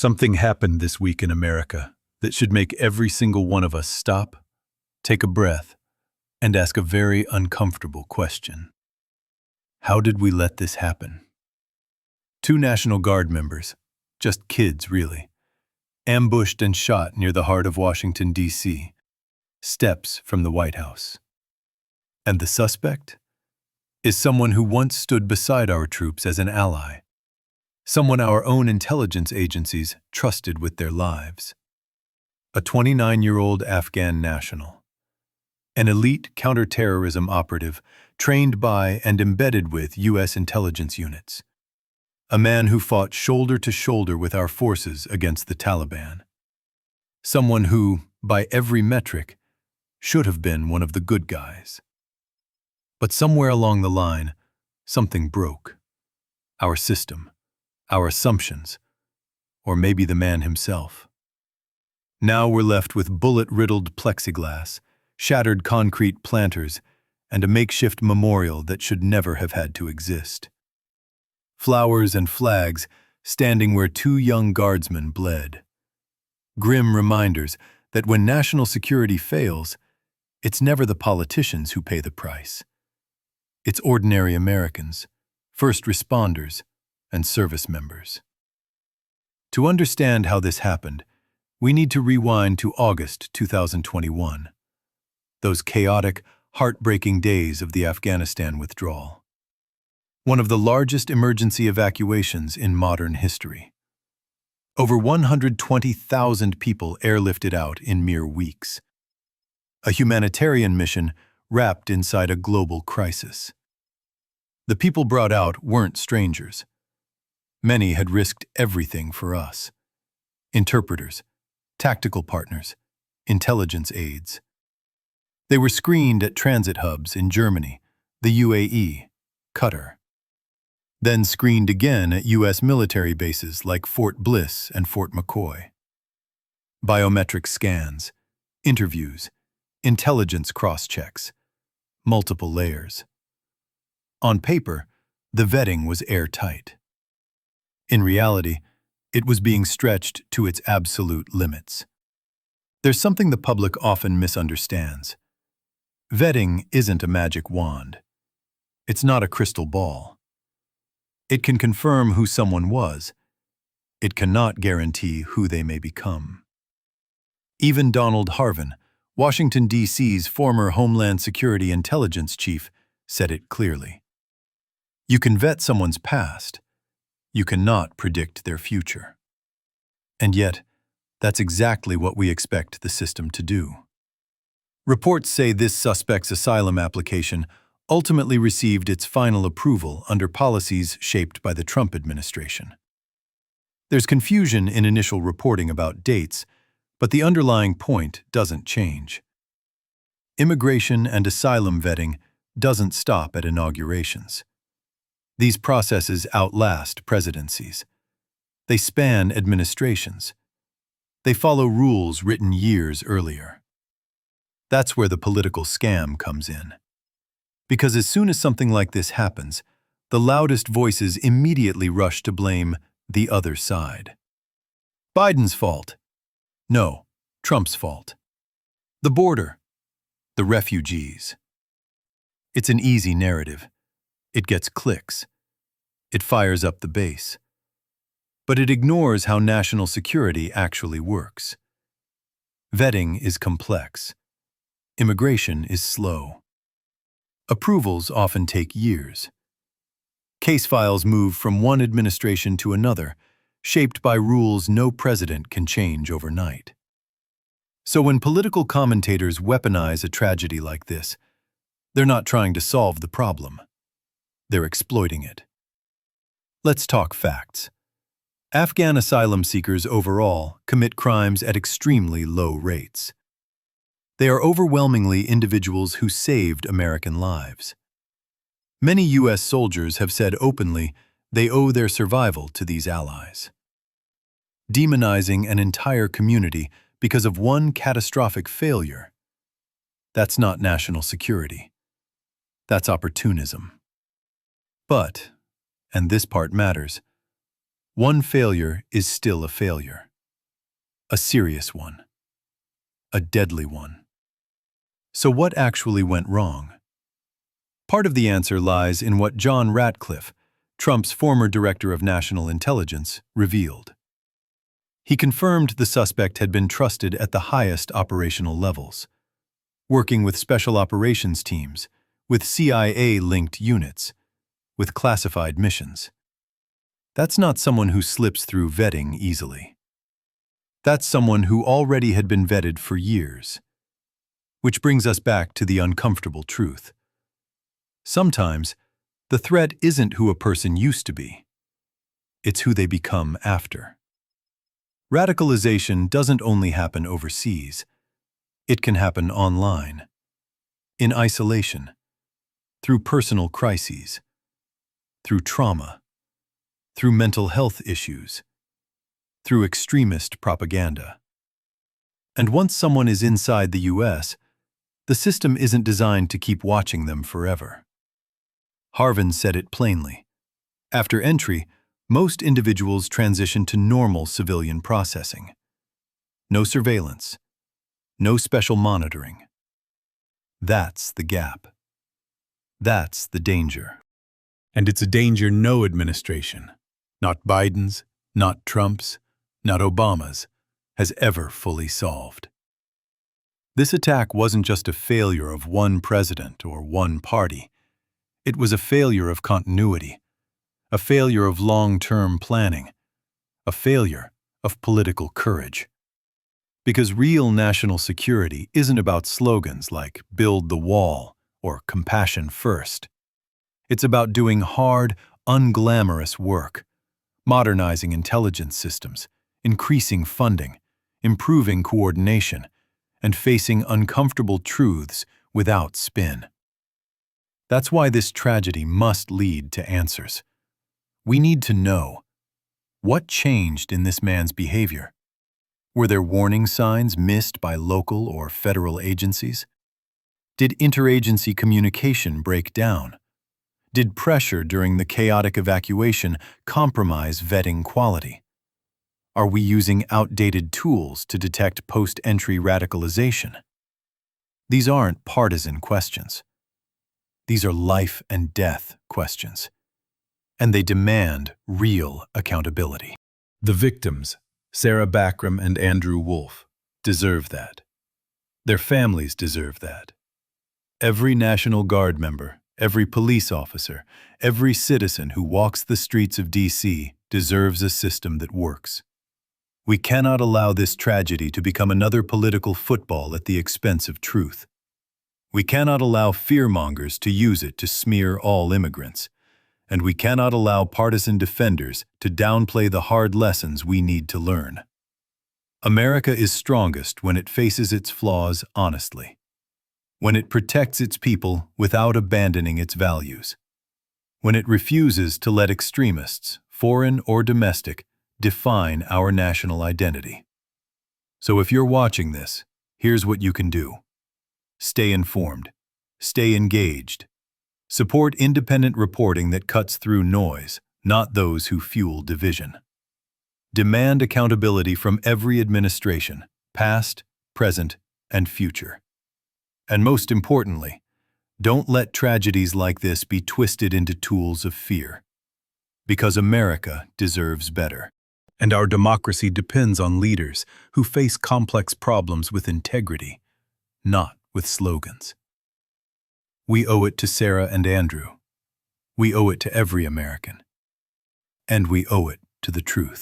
Something happened this week in America that should make every single one of us stop, take a breath, and ask a very uncomfortable question. How did we let this happen? Two National Guard members, just kids really, ambushed and shot near the heart of Washington, D.C., steps from the White House. And the suspect is someone who once stood beside our troops as an ally, someone our own intelligence agencies trusted with their lives. A 29-year-old Afghan national, an elite counterterrorism operative trained by and embedded with U.S. intelligence units, a man who fought shoulder to shoulder with our forces against the Taliban, someone who, by every metric, should have been one of the good guys. But somewhere along the line, something broke. Our system, our assumptions, or maybe the man himself. Now we're left with bullet-riddled plexiglass, shattered concrete planters, and a makeshift memorial that should never have had to exist. Flowers and flags standing where two young guardsmen bled. Grim reminders that when national security fails, it's never the politicians who pay the price. It's ordinary Americans, first responders, and service members. To understand how this happened, we need to rewind to August 2021, those chaotic, heartbreaking days of the Afghanistan withdrawal. One of the largest emergency evacuations in modern history. Over 120,000 people airlifted out in mere weeks. A humanitarian mission wrapped inside a global crisis. The people brought out weren't strangers. Many had risked everything for us. Interpreters, tactical partners, intelligence aides. They were screened at transit hubs in Germany, the UAE, Qatar. Then screened again at U.S. military bases like Fort Bliss and Fort McCoy. Biometric scans, interviews, intelligence cross-checks, multiple layers. On paper, the vetting was airtight. In reality, it was being stretched to its absolute limits. There's something the public often misunderstands. Vetting isn't a magic wand. It's not a crystal ball. It can confirm who someone was. It cannot guarantee who they may become. Even Donald Harvin, Washington, D.C.'s former Homeland Security Intelligence chief, said it clearly. You can vet someone's past. You cannot predict their future. And yet, that's exactly what we expect the system to do. Reports say this suspect's asylum application ultimately received its final approval under policies shaped by the Trump administration. There's confusion in initial reporting about dates, but the underlying point doesn't change. Immigration and asylum vetting doesn't stop at inaugurations. These processes outlast presidencies. They span administrations. They follow rules written years earlier. That's where the political scam comes in. Because as soon as something like this happens, the loudest voices immediately rush to blame the other side. Biden's fault. No, Trump's fault. The border. The refugees. It's an easy narrative. It gets clicks. It fires up the base. But it ignores how national security actually works. Vetting is complex. Immigration is slow. Approvals often take years. Case files move from one administration to another, shaped by rules no president can change overnight. So when political commentators weaponize a tragedy like this, they're not trying to solve the problem. They're exploiting it. Let's talk facts. Afghan asylum seekers overall commit crimes at extremely low rates. They are overwhelmingly individuals who saved American lives. Many U.S. soldiers have said openly they owe their survival to these allies. Demonizing an entire community because of one catastrophic failure, that's not national security. That's opportunism. But, and this part matters, One failure is still a failure. A serious one. A deadly one. So what actually went wrong? Part of the answer lies in what John Ratcliffe, Trump's former director of national intelligence, revealed. He confirmed the suspect had been trusted at the highest operational levels, working with special operations teams, with CIA-linked units, with classified missions. That's not someone who slips through vetting easily. That's someone who already had been vetted for years. Which brings us back to the uncomfortable truth. Sometimes, the threat isn't who a person used to be. It's who they become after. Radicalization doesn't only happen overseas. It can happen online, in isolation, through personal crises, through trauma, through mental health issues, through extremist propaganda. And once someone is inside the U.S., the system isn't designed to keep watching them forever. Harvin said it plainly. After entry, most individuals transition to normal civilian processing. No surveillance, no special monitoring. That's the gap. That's the danger. And it's a danger no administration, not Biden's, not Trump's, not Obama's, has ever fully solved. This attack wasn't just a failure of one president or one party. It was a failure of continuity, a failure of long-term planning, a failure of political courage. Because real national security isn't about slogans like "build the wall" or "compassion first." It's about doing hard, unglamorous work, modernizing intelligence systems, increasing funding, improving coordination, and facing uncomfortable truths without spin. That's why this tragedy must lead to answers. We need to know what changed in this man's behavior. Were there warning signs missed by local or federal agencies? Did interagency communication break down? Did pressure during the chaotic evacuation compromise vetting quality? Are we using outdated tools to detect post-entry radicalization? These aren't partisan questions. These are life and death questions, and they demand real accountability. The victims, Sarah Backram and Andrew Wolf, deserve that. Their families deserve that. Every National Guard member, every police officer, every citizen who walks the streets of D.C. deserves a system that works. We cannot allow this tragedy to become another political football at the expense of truth. We cannot allow fearmongers to use it to smear all immigrants, and we cannot allow partisan defenders to downplay the hard lessons we need to learn. America is strongest when it faces its flaws honestly, when it protects its people without abandoning its values, when it refuses to let extremists, foreign or domestic, define our national identity. So if you're watching this, here's what you can do. Stay informed. Stay engaged. Support independent reporting that cuts through noise, not those who fuel division. Demand accountability from every administration, past, present, and future. And most importantly, don't let tragedies like this be twisted into tools of fear. Because America deserves better. And our democracy depends on leaders who face complex problems with integrity, not with slogans. We owe it to Sarah and Andrew. We owe it to every American. And we owe it to the truth.